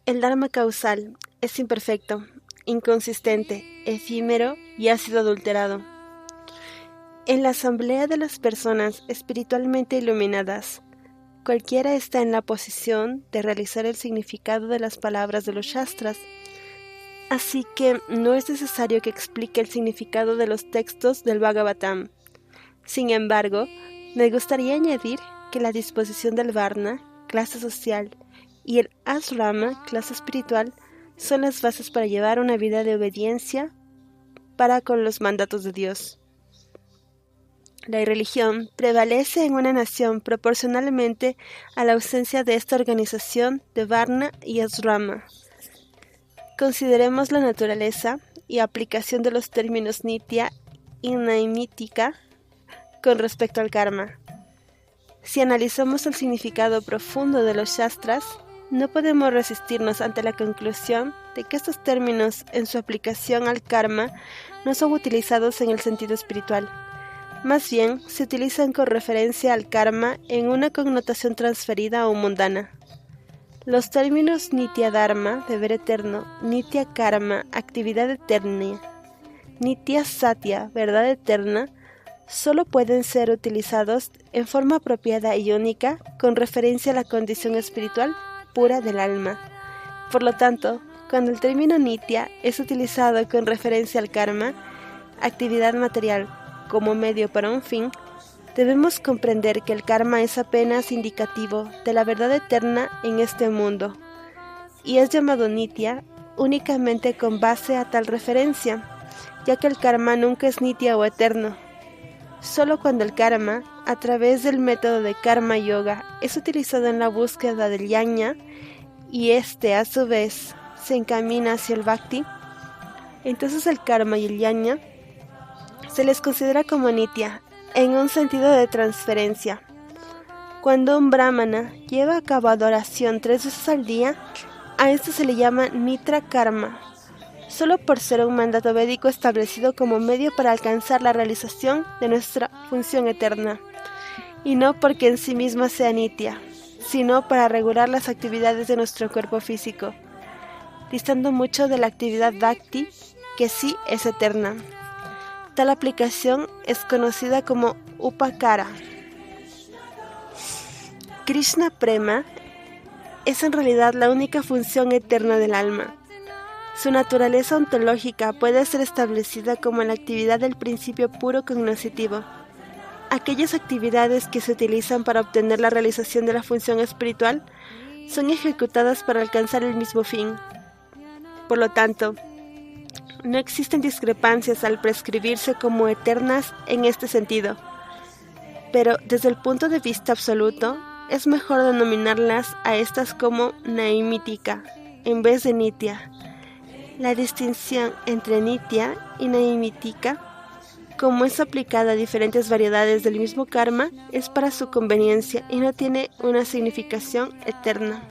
El Dharma causal es imperfecto, inconsistente, efímero y ha sido adulterado. En la asamblea de las personas espiritualmente iluminadas, cualquiera está en la posición de realizar el significado de las palabras de los Shastras, así que no es necesario que explique el significado de los textos del Bhagavatam. Sin embargo, me gustaría añadir que la disposición del Varna, clase social, y el Asrama, clase espiritual, son las bases para llevar una vida de obediencia para con los mandatos de Dios. La irreligión prevalece en una nación proporcionalmente a la ausencia de esta organización de Varna y Asrama. Consideremos la naturaleza y aplicación de los términos Nitya y Naimítica con respecto al karma. Si analizamos el significado profundo de los Shastras, no podemos resistirnos ante la conclusión de que estos términos en su aplicación al karma no son utilizados en el sentido espiritual. Más bien, se utilizan con referencia al karma en una connotación transferida o mundana. Los términos Nitya Dharma, deber eterno, Nitya Karma, actividad eterna, Nitya Satya, verdad eterna, solo pueden ser utilizados en forma apropiada y única con referencia a la condición espiritual pura del alma. Por lo tanto, cuando el término Nitya es utilizado con referencia al karma, actividad material, como medio para un fin, debemos comprender que el karma es apenas indicativo de la verdad eterna en este mundo, y es llamado Nitya únicamente con base a tal referencia, ya que el karma nunca es Nitya o eterno. Solo cuando el karma, a través del método de karma yoga, es utilizado en la búsqueda del yajna, y este a su vez se encamina hacia el bhakti, entonces el karma y el yajna se les considera como nitya, en un sentido de transferencia. Cuando un brahmana lleva a cabo adoración 3 veces al día, a esto se le llama nitra karma, solo por ser un mandato védico establecido como medio para alcanzar la realización de nuestra función eterna, y no porque en sí misma sea nitya, sino para regular las actividades de nuestro cuerpo físico, distando mucho de la actividad bhakti, que sí es eterna. Tal aplicación es conocida como upakara. Krishna Prema es en realidad la única función eterna del alma. Su naturaleza ontológica puede ser establecida como la actividad del principio puro cognoscitivo. Aquellas actividades que se utilizan para obtener la realización de la función espiritual son ejecutadas para alcanzar el mismo fin. Por lo tanto, no existen discrepancias al prescribirse como eternas en este sentido, pero desde el punto de vista absoluto, es mejor denominarlas a estas como naimítica en vez de nitya. La distinción entre nitya y naimítica, como es aplicada a diferentes variedades del mismo karma, es para su conveniencia y no tiene una significación eterna.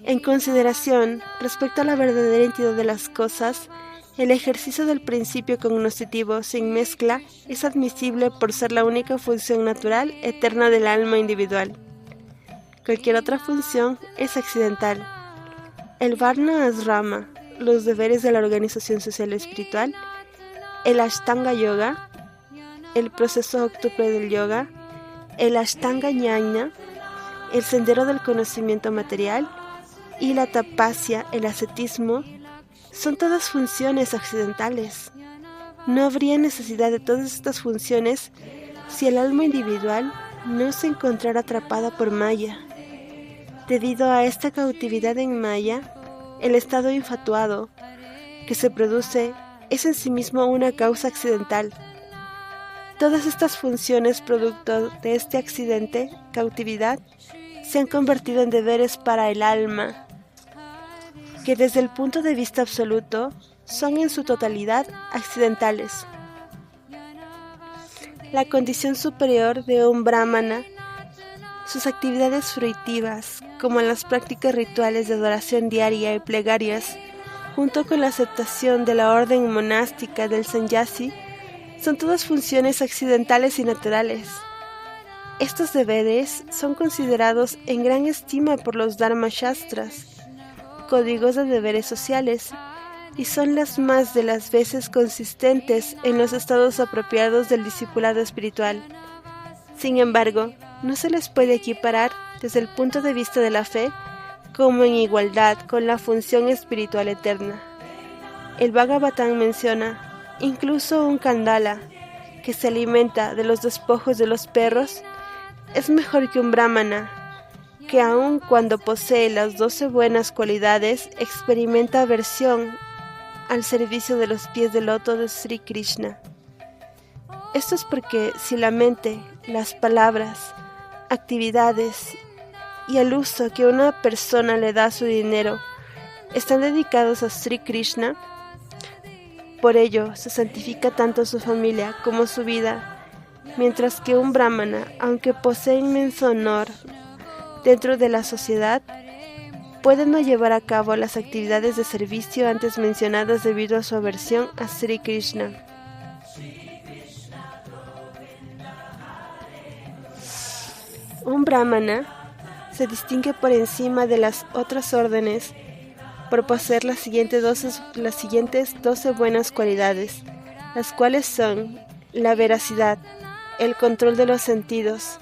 En consideración, respecto a la verdadera entidad de las cosas, el ejercicio del principio cognoscitivo sin mezcla es admisible por ser la única función natural eterna del alma individual. Cualquier otra función es accidental. El Varna Asrama, los deberes de la organización social espiritual, el Ashtanga Yoga, el proceso octuple del yoga, el Ashtanga Jnana, el sendero del conocimiento material, y la tapasya, el ascetismo, son todas funciones accidentales. No habría necesidad de todas estas funciones si el alma individual no se encontrara atrapada por Maya. Debido a esta cautividad en Maya, el estado infatuado que se produce es en sí mismo una causa accidental. Todas estas funciones producto de este accidente, cautividad, se han convertido en deberes para el alma, que desde el punto de vista absoluto son en su totalidad accidentales. La condición superior de un brahmana, sus actividades fruitivas, como las prácticas rituales de adoración diaria y plegarias, junto con la aceptación de la orden monástica del sannyasi, son todas funciones accidentales y naturales. Estos deberes son considerados en gran estima por los Dharma Shastras. códigos de deberes sociales y son las más de las veces consistentes en los estados apropiados del discipulado espiritual. Sin embargo, no se les puede equiparar desde el punto de vista de la fe como en igualdad con la función espiritual eterna. El Bhagavatam menciona incluso un Kandala que se alimenta de los despojos de los perros es mejor que un Brahmana que aun cuando posee las 12 buenas cualidades experimenta aversión al servicio de los pies del loto de Sri Krishna. Esto es porque si la mente, las palabras, actividades y el uso que una persona le da a su dinero están dedicados a Sri Krishna, por ello se santifica tanto su familia como su vida, mientras que un brahmana, aunque posee inmenso honor dentro de la sociedad, puede no llevar a cabo las actividades de servicio antes mencionadas debido a su aversión a Sri Krishna. Un brahmana se distingue por encima de las otras órdenes por poseer las siguientes 12 buenas cualidades, las cuales son la veracidad, el control de los sentidos,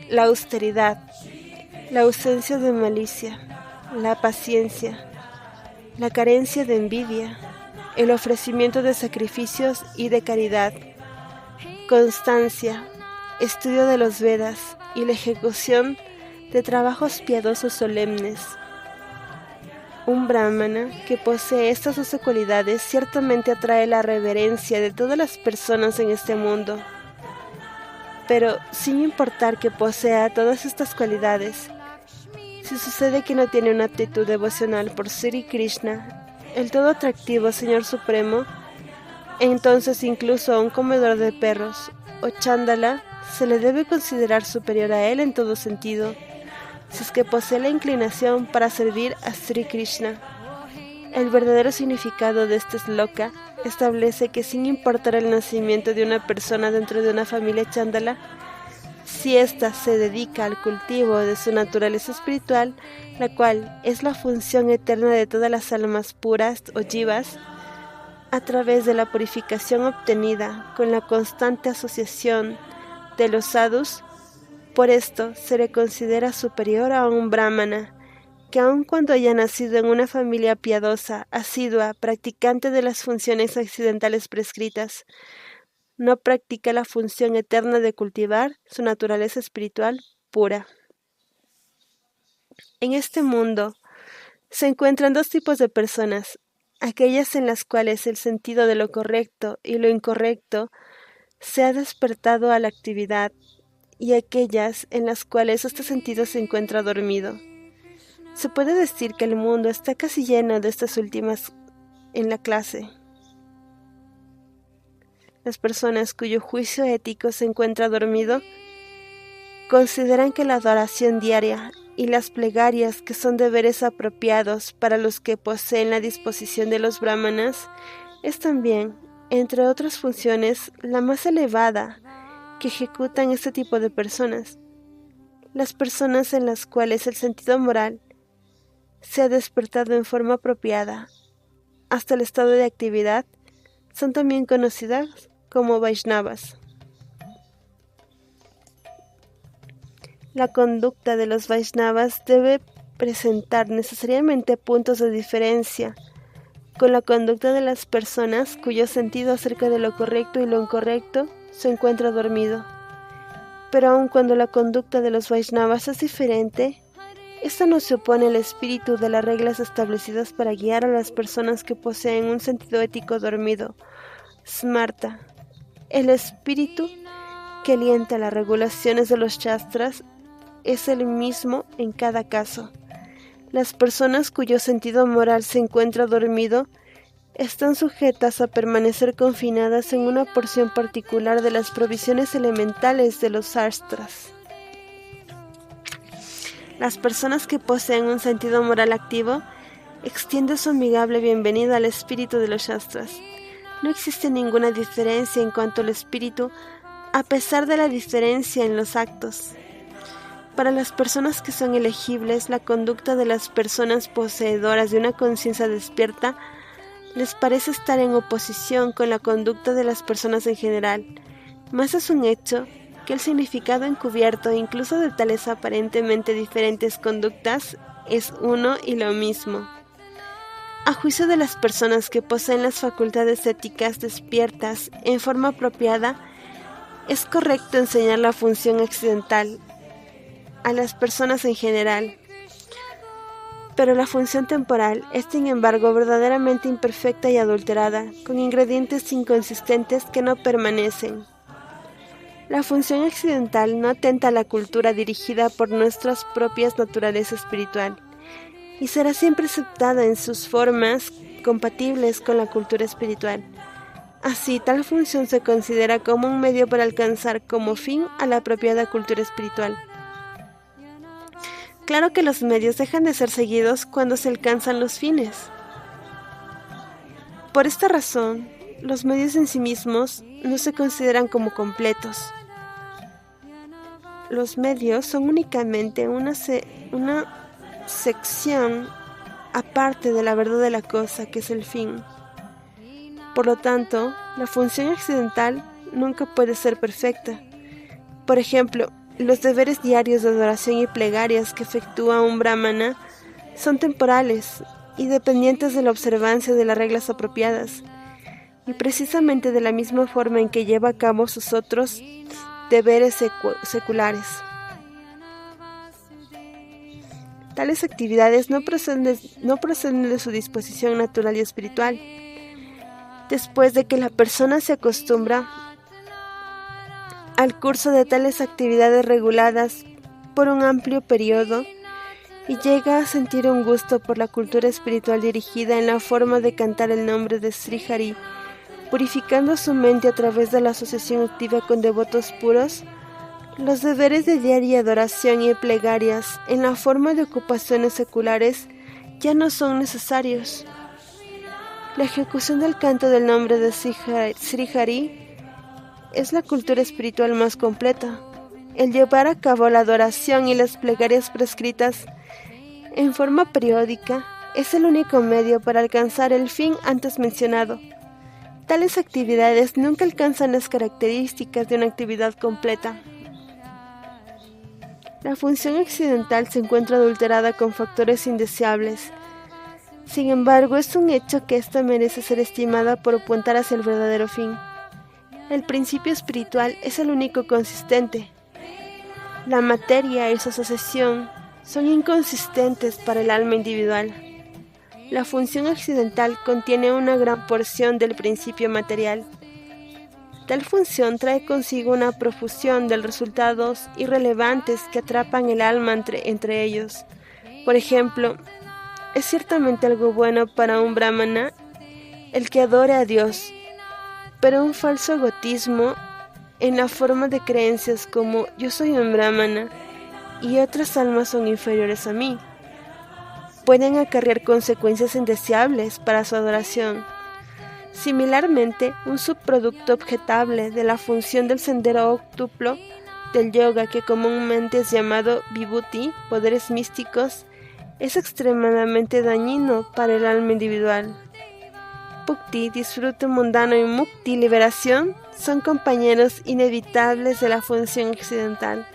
la austeridad, la ausencia de malicia, la paciencia, la carencia de envidia, el ofrecimiento de sacrificios y de caridad, constancia, estudio de los Vedas y la ejecución de trabajos piadosos solemnes. Un brahmana que posee estas 12 cualidades ciertamente atrae la reverencia de todas las personas en este mundo. Pero sin importar que posea todas estas cualidades, si sucede que no tiene una aptitud devocional por Sri Krishna, el todo atractivo Señor Supremo, entonces incluso a un comedor de perros o chándala se le debe considerar superior a él en todo sentido, si es que posee la inclinación para servir a Sri Krishna. El verdadero significado de este sloka establece que sin importar el nacimiento de una persona dentro de una familia chándala, si ésta se dedica al cultivo de su naturaleza espiritual, la cual es la función eterna de todas las almas puras o jivas, a través de la purificación obtenida con la constante asociación de los sadhus, por esto se le considera superior a un brahmana, que aun cuando haya nacido en una familia piadosa, asidua, practicante de las funciones accidentales prescritas, no practica la función eterna de cultivar su naturaleza espiritual pura. En este mundo se encuentran dos tipos de personas, aquellas en las cuales el sentido de lo correcto y lo incorrecto se ha despertado a la actividad, y aquellas en las cuales este sentido se encuentra dormido. Se puede decir que el mundo está casi lleno de estas últimas en la clase. Las personas cuyo juicio ético se encuentra dormido consideran que la adoración diaria y las plegarias, que son deberes apropiados para los que poseen la disposición de los brahmanas, es también, entre otras funciones, la más elevada que ejecutan este tipo de personas. Las personas en las cuales el sentido moral se ha despertado en forma apropiada hasta el estado de actividad son también conocidas como Vaishnavas. La conducta de los Vaishnavas debe presentar necesariamente puntos de diferencia con la conducta de las personas cuyo sentido acerca de lo correcto y lo incorrecto se encuentra dormido. Pero aun cuando la conducta de los Vaishnavas es diferente, esta no se opone al espíritu de las reglas establecidas para guiar a las personas que poseen un sentido ético dormido. Smarta, el espíritu que alienta las regulaciones de los shastras, es el mismo en cada caso. Las personas cuyo sentido moral se encuentra dormido están sujetas a permanecer confinadas en una porción particular de las provisiones elementales de los shastras. Las personas que poseen un sentido moral activo extienden su amigable bienvenida al espíritu de los shastras. No existe ninguna diferencia en cuanto al espíritu, a pesar de la diferencia en los actos. Para las personas que son elegibles, la conducta de las personas poseedoras de una conciencia despierta les parece estar en oposición con la conducta de las personas en general, mas es un hecho que el significado encubierto incluso de tales aparentemente diferentes conductas es uno y lo mismo. A juicio de las personas que poseen las facultades éticas despiertas en forma apropiada, es correcto enseñar la función accidental a las personas en general, pero la función temporal es sin embargo verdaderamente imperfecta y adulterada, con ingredientes inconsistentes que no permanecen. La función accidental no atenta a la cultura dirigida por nuestras propias naturaleza espiritual, y será siempre aceptada en sus formas compatibles con la cultura espiritual. Así, tal función se considera como un medio para alcanzar como fin a la apropiada cultura espiritual. Claro que los medios dejan de ser seguidos cuando se alcanzan los fines. Por esta razón, los medios en sí mismos no se consideran como completos. Los medios son únicamente una sección aparte de la verdad de la cosa, que es el fin. Por lo tanto, la función accidental nunca puede ser perfecta. Por ejemplo, los deberes diarios de adoración y plegarias que efectúa un brahmana son temporales y dependientes de la observancia de las reglas apropiadas, y precisamente de la misma forma en que lleva a cabo sus otros deberes seculares. Tales actividades no proceden de su disposición natural y espiritual. Después de que la persona se acostumbra al curso de tales actividades reguladas por un amplio periodo y llega a sentir un gusto por la cultura espiritual dirigida en la forma de cantar el nombre de Sri Hari, purificando su mente a través de la asociación activa con devotos puros, los deberes de diaria adoración y plegarias en la forma de ocupaciones seculares ya no son necesarios. La ejecución del canto del nombre de Sri Hari es la cultura espiritual más completa. El llevar a cabo la adoración y las plegarias prescritas en forma periódica es el único medio para alcanzar el fin antes mencionado. Tales actividades nunca alcanzan las características de una actividad completa. La función accidental se encuentra adulterada con factores indeseables. Sin embargo, es un hecho que ésta merece ser estimada por apuntar hacia el verdadero fin. El principio espiritual es el único consistente. La materia y su asociación son inconsistentes para el alma individual. La función accidental contiene una gran porción del principio material. Tal función trae consigo una profusión de resultados irrelevantes que atrapan el alma entre ellos. Por ejemplo, es ciertamente algo bueno para un brahmana el que adore a Dios, pero un falso egoísmo en la forma de creencias como yo soy un brahmana y otras almas son inferiores a mí, pueden acarrear consecuencias indeseables para su adoración. Similarmente, un subproducto objetable de la función del sendero óctuplo del yoga, que comúnmente es llamado vibhuti, poderes místicos, es extremadamente dañino para el alma individual. Bhukti, disfrute mundano, y mukti, liberación, son compañeros inevitables de la función accidental.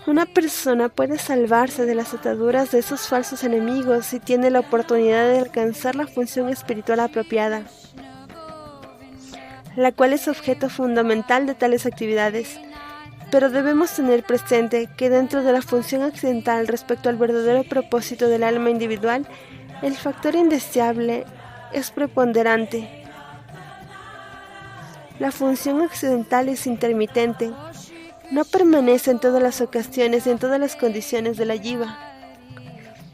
Una persona puede salvarse de las ataduras de esos falsos enemigos si tiene la oportunidad de alcanzar la función espiritual apropiada, la cual es objeto fundamental de tales actividades. Pero debemos tener presente que dentro de la función accidental respecto al verdadero propósito del alma individual, el factor indeseable es preponderante. La función accidental es intermitente, no permanece en todas las ocasiones y en todas las condiciones de la jiva.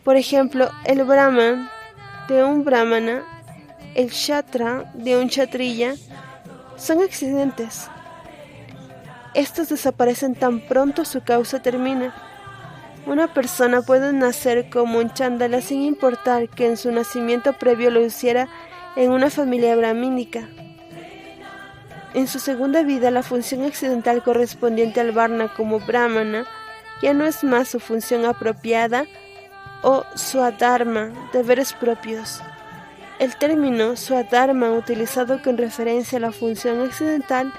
Por ejemplo, el brahman de un brahmana, el kshatra de un kshatriya, son accidentes. Estos desaparecen tan pronto su causa termina. Una persona puede nacer como un chándala sin importar que en su nacimiento previo lo hiciera en una familia brahmínica. En su segunda vida, la función accidental correspondiente al Varna como Brahmana ya no es más su función apropiada o Swadharma, deberes propios. El término Swadharma, utilizado con referencia a la función accidental,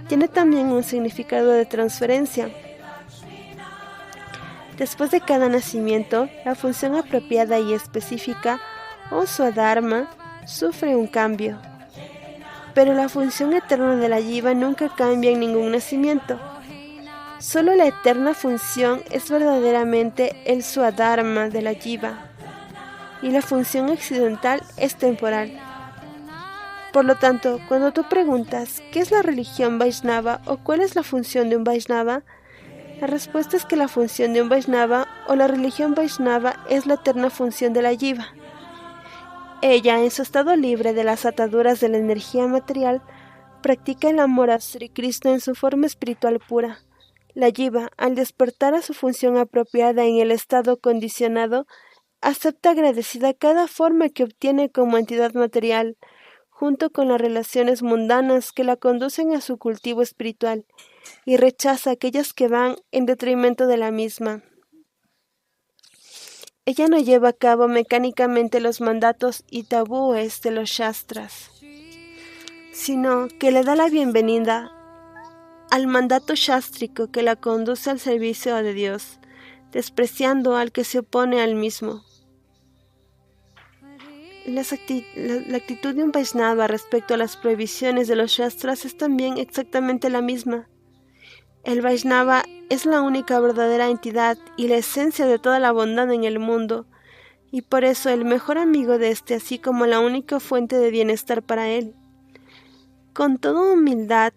tiene también un significado de transferencia. Después de cada nacimiento, la función apropiada y específica, o Swadharma, sufre un cambio. Pero la función eterna de la jiva nunca cambia en ningún nacimiento. Solo la eterna función es verdaderamente el Swadharma de la jiva, y la función accidental es temporal. Por lo tanto, cuando tú preguntas ¿qué es la religión Vaishnava o cuál es la función de un Vaishnava?, la respuesta es que la función de un Vaishnava o la religión Vaishnava es la eterna función de la jiva. Ella, en su estado libre de las ataduras de la energía material, practica el amor a Sri Krishna en su forma espiritual pura. La jiva, al despertar a su función apropiada en el estado condicionado, acepta agradecida cada forma que obtiene como entidad material, junto con las relaciones mundanas que la conducen a su cultivo espiritual, y rechaza aquellas que van en detrimento de la misma. Ella no lleva a cabo mecánicamente los mandatos y tabúes de los Shastras, sino que le da la bienvenida al mandato shastrico que la conduce al servicio de Dios, despreciando al que se opone al mismo. La actitud de un Vaishnava respecto a las prohibiciones de los Shastras es también exactamente la misma. El Vaishnava es la única verdadera entidad y la esencia de toda la bondad en el mundo, y por eso el mejor amigo de éste, así como la única fuente de bienestar para él. Con toda humildad,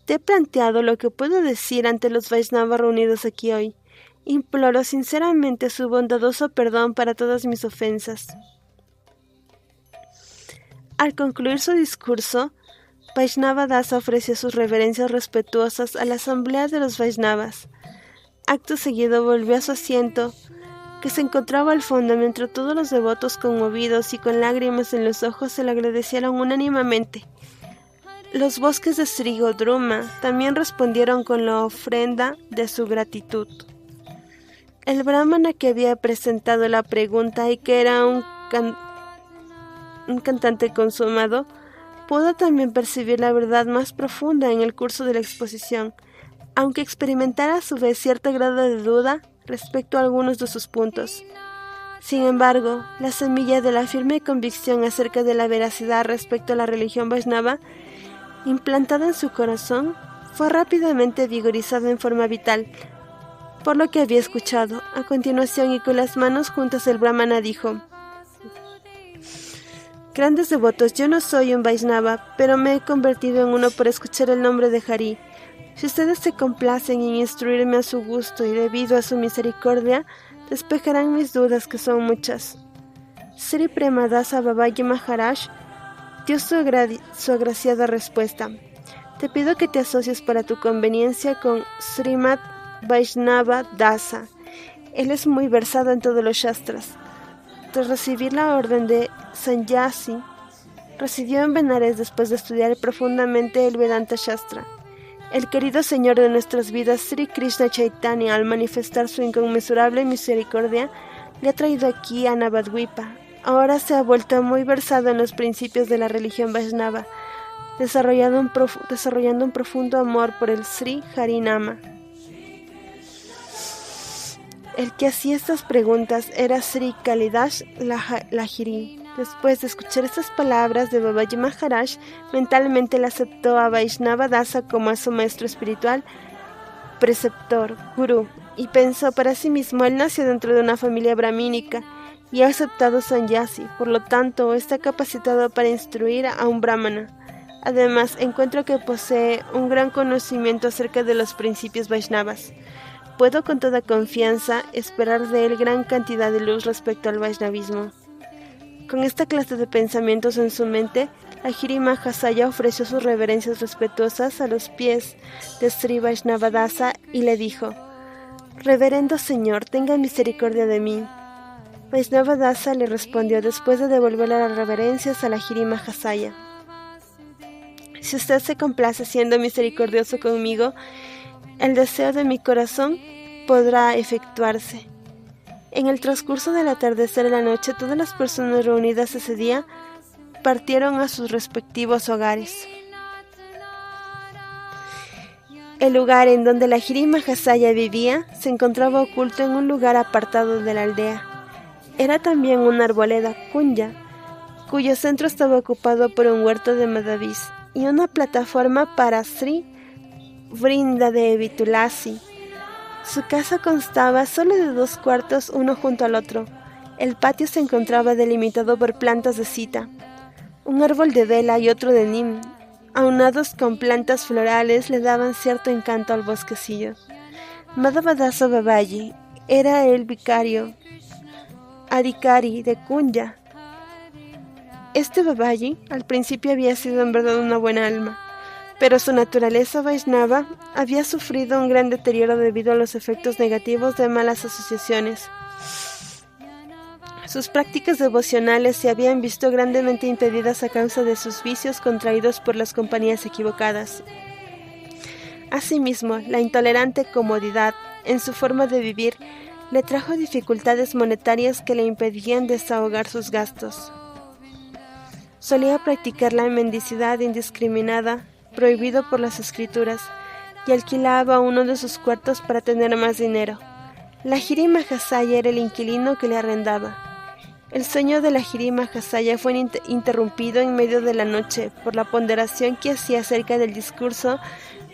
te he planteado lo que puedo decir ante los Vaishnavas reunidos aquí hoy. Imploro sinceramente su bondadoso perdón para todas mis ofensas. Al concluir su discurso, Vaishnava Dasa ofreció sus reverencias respetuosas a la asamblea de los Vaishnavas. Acto seguido volvió a su asiento, que se encontraba al fondo, mientras todos los devotos conmovidos y con lágrimas en los ojos se le agradecieron unánimemente. Los bosques de Sri Godruma también respondieron con la ofrenda de su gratitud. El brahmana que había presentado la pregunta y que era un cantante consumado, pudo también percibir la verdad más profunda en el curso de la exposición, aunque experimentara a su vez cierto grado de duda respecto a algunos de sus puntos. Sin embargo, la semilla de la firme convicción acerca de la veracidad respecto a la religión Vaishnava, implantada en su corazón, fue rápidamente vigorizada en forma vital, por lo que había escuchado. A continuación, y con las manos juntas, el brahmana dijo: Grandes devotos, yo no soy un Vaishnava, pero me he convertido en uno por escuchar el nombre de Hari. Si ustedes se complacen en instruirme a su gusto y debido a su misericordia, despejarán mis dudas, que son muchas. Sri Premadasa Babaji Maharaj dio su agraciada respuesta. Te pido que te asocies para tu conveniencia con Srimad Vaishnava Dasa. Él es muy versado en todos los Shastras. Tras recibir la orden de Sannyasi, residió en Benares después de estudiar profundamente el Vedanta Shastra. El querido Señor de nuestras vidas, Sri Krishna Chaitanya, al manifestar su inconmensurable misericordia, le ha traído aquí a Navadvipa. Ahora se ha vuelto muy versado en los principios de la religión Vaishnava, desarrollando un profundo amor por el Sri Harinama. El que hacía estas preguntas era Sri Kalidash Lahiri. Después de escuchar estas palabras de Babaji Maharaj, mentalmente le aceptó a Vaishnava Dasa como a su maestro espiritual, preceptor, gurú, y pensó para sí mismo: él nació dentro de una familia brahmínica y ha aceptado sannyasi, por lo tanto está capacitado para instruir a un brahmana. Además, encuentro que posee un gran conocimiento acerca de los principios Vaishnavas. Puedo con toda confianza esperar de él gran cantidad de luz respecto al Vaishnavismo. Con esta clase de pensamientos en su mente, Lahiri Mahasaya ofreció sus reverencias respetuosas a los pies de Sri Vaishnava Dasa y le dijo: Reverendo Señor, tenga misericordia de mí. Vaishnava Dasa le respondió después de devolverle las reverencias a Lahiri Mahasaya: Si usted se complace siendo misericordioso conmigo, el deseo de mi corazón podrá efectuarse. En el transcurso del atardecer de la noche, todas las personas reunidas ese día partieron a sus respectivos hogares. El lugar en donde la Jiri Mahasaya vivía se encontraba oculto en un lugar apartado de la aldea. Era también una arboleda, Kunya, cuyo centro estaba ocupado por un huerto de Madhavis y una plataforma para Sri Vrindadevi Tulasi. Su casa constaba solo de 2 cuartos uno junto al otro. El patio se encontraba delimitado por plantas de sita, un árbol de vela y otro de nim, aunados con plantas florales, le daban cierto encanto al bosquecillo. Madhavadasa Babaji era el vicario Adhikari de Kunya. Este Babaji al principio había sido en verdad una buena alma, pero su naturaleza Vaishnava había sufrido un gran deterioro debido a los efectos negativos de malas asociaciones. Sus prácticas devocionales se habían visto grandemente impedidas a causa de sus vicios contraídos por las compañías equivocadas. Asimismo, la intolerante comodidad en su forma de vivir le trajo dificultades monetarias que le impedían desahogar sus gastos. Solía practicar la mendicidad indiscriminada, prohibido por las escrituras, y alquilaba uno de sus cuartos para tener más dinero. La Jiri Mahasaya era el inquilino que le arrendaba. El sueño de la Jiri Mahasaya fue interrumpido en medio de la noche por la ponderación que hacía acerca del discurso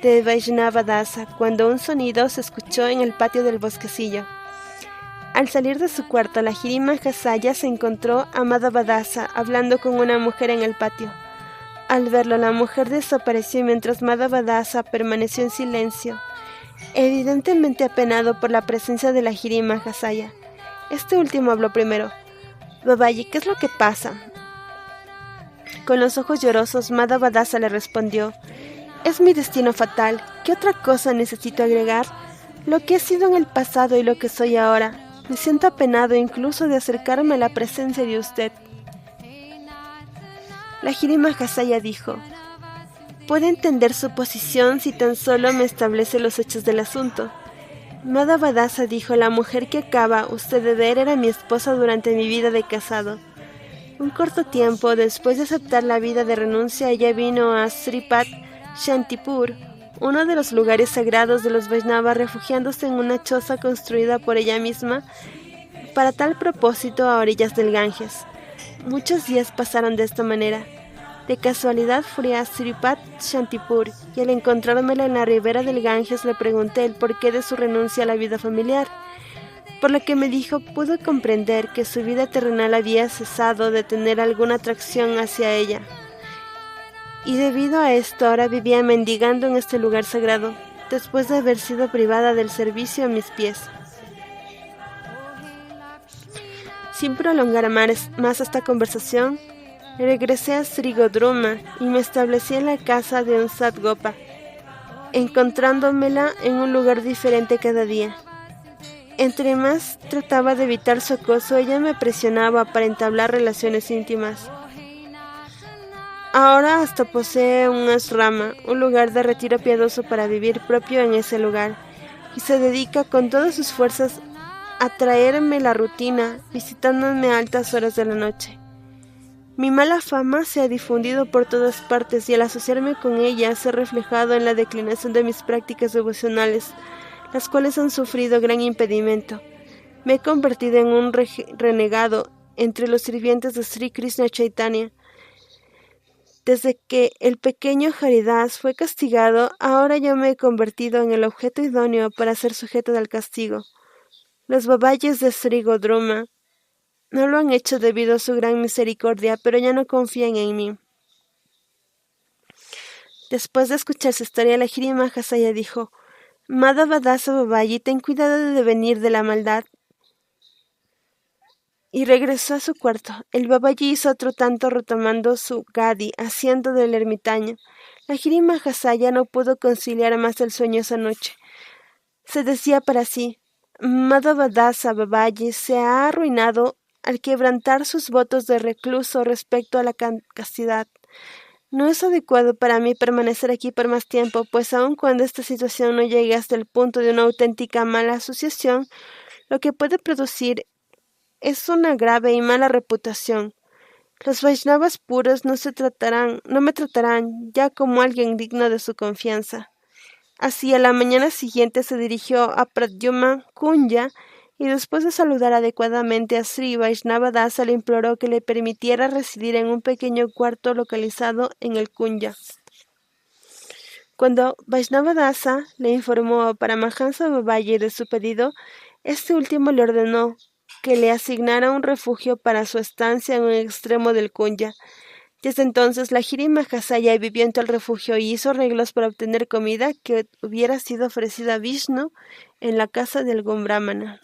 de Vaishnavadasa, cuando un sonido se escuchó en el patio del bosquecillo. Al salir de su cuarto, la Jiri Mahasaya se encontró a Madhavadasa hablando con una mujer en el patio. Al verlo, la mujer desapareció mientras Madhavadasa permaneció en silencio, evidentemente apenado por la presencia de la Jiri Mahasaya. Este último habló primero. Babaji, ¿qué es lo que pasa? Con los ojos llorosos, Madhavadasa le respondió: es mi destino fatal. ¿Qué otra cosa necesito agregar? Lo que he sido en el pasado y lo que soy ahora. Me siento apenado incluso de acercarme a la presencia de usted. La Jiri Mahasaya dijo: puede entender su posición si tan solo me establece los hechos del asunto. Madhavadasa dijo: la mujer que acaba usted de ver era mi esposa durante mi vida de casado. Un corto tiempo después de aceptar la vida de renuncia, ella vino a Sripat Shantipur, uno de los lugares sagrados de los Vaishnavas, refugiándose en una choza construida por ella misma para tal propósito a orillas del Ganges. Muchos días pasaron de esta manera. De casualidad fui a Sripat Shantipur y al encontrármela en la ribera del Ganges le pregunté el porqué de su renuncia a la vida familiar, por lo que me dijo pude comprender que su vida terrenal había cesado de tener alguna atracción hacia ella, y debido a esto ahora vivía mendigando en este lugar sagrado, después de haber sido privada del servicio a mis pies. Sin prolongar más esta conversación, regresé a Srigodruma y me establecí en la casa de un Sadgopa, encontrándomela en un lugar diferente cada día. Entre más trataba de evitar su acoso, ella me presionaba para entablar relaciones íntimas. Ahora hasta posee un asrama, un lugar de retiro piadoso para vivir propio en ese lugar, y se dedica con todas sus fuerzas a traerme la rutina, visitándome a altas horas de la noche. Mi mala fama se ha difundido por todas partes y al asociarme con ella se ha reflejado en la declinación de mis prácticas devocionales, las cuales han sufrido gran impedimento. Me he convertido en un renegado entre los sirvientes de Sri Krishna Chaitanya. Desde que el pequeño Haridas fue castigado, ahora yo me he convertido en el objeto idóneo para ser sujeto del castigo. Los Babajis de Srigodruma no lo han hecho debido a su gran misericordia, pero ya no confían en mí. Después de escuchar su historia, la Jiri Mahasaya dijo: Madhavadasa Babaji, ten cuidado de devenir de la maldad. Y regresó a su cuarto. El Babaji hizo otro tanto retomando su gadi, haciendo del ermitaño. La Jiri Mahasaya no pudo conciliar más el sueño esa noche. Se decía para sí: Madhavadasa Babaji se ha arruinado al quebrantar sus votos de recluso respecto a la castidad. No es adecuado para mí permanecer aquí por más tiempo, pues aun cuando esta situación no llegue hasta el punto de una auténtica mala asociación, lo que puede producir es una grave y mala reputación. Los Vaishnavas puros no me tratarán ya como alguien digno de su confianza. Así, a la mañana siguiente se dirigió a Pradyumna Kunja y después de saludar adecuadamente a Sri Vaishnavadasa le imploró que le permitiera residir en un pequeño cuarto localizado en el Kunja. Cuando Vaishnavadasa le informó a Paramahansa Babaji de su pedido, este último le ordenó que le asignara un refugio para su estancia en un extremo del Kunja. Desde entonces, la Lahiri Mahasaya vivió en tal refugio y hizo arreglos para obtener comida que hubiera sido ofrecida a Vishnu en la casa de algún brahmana.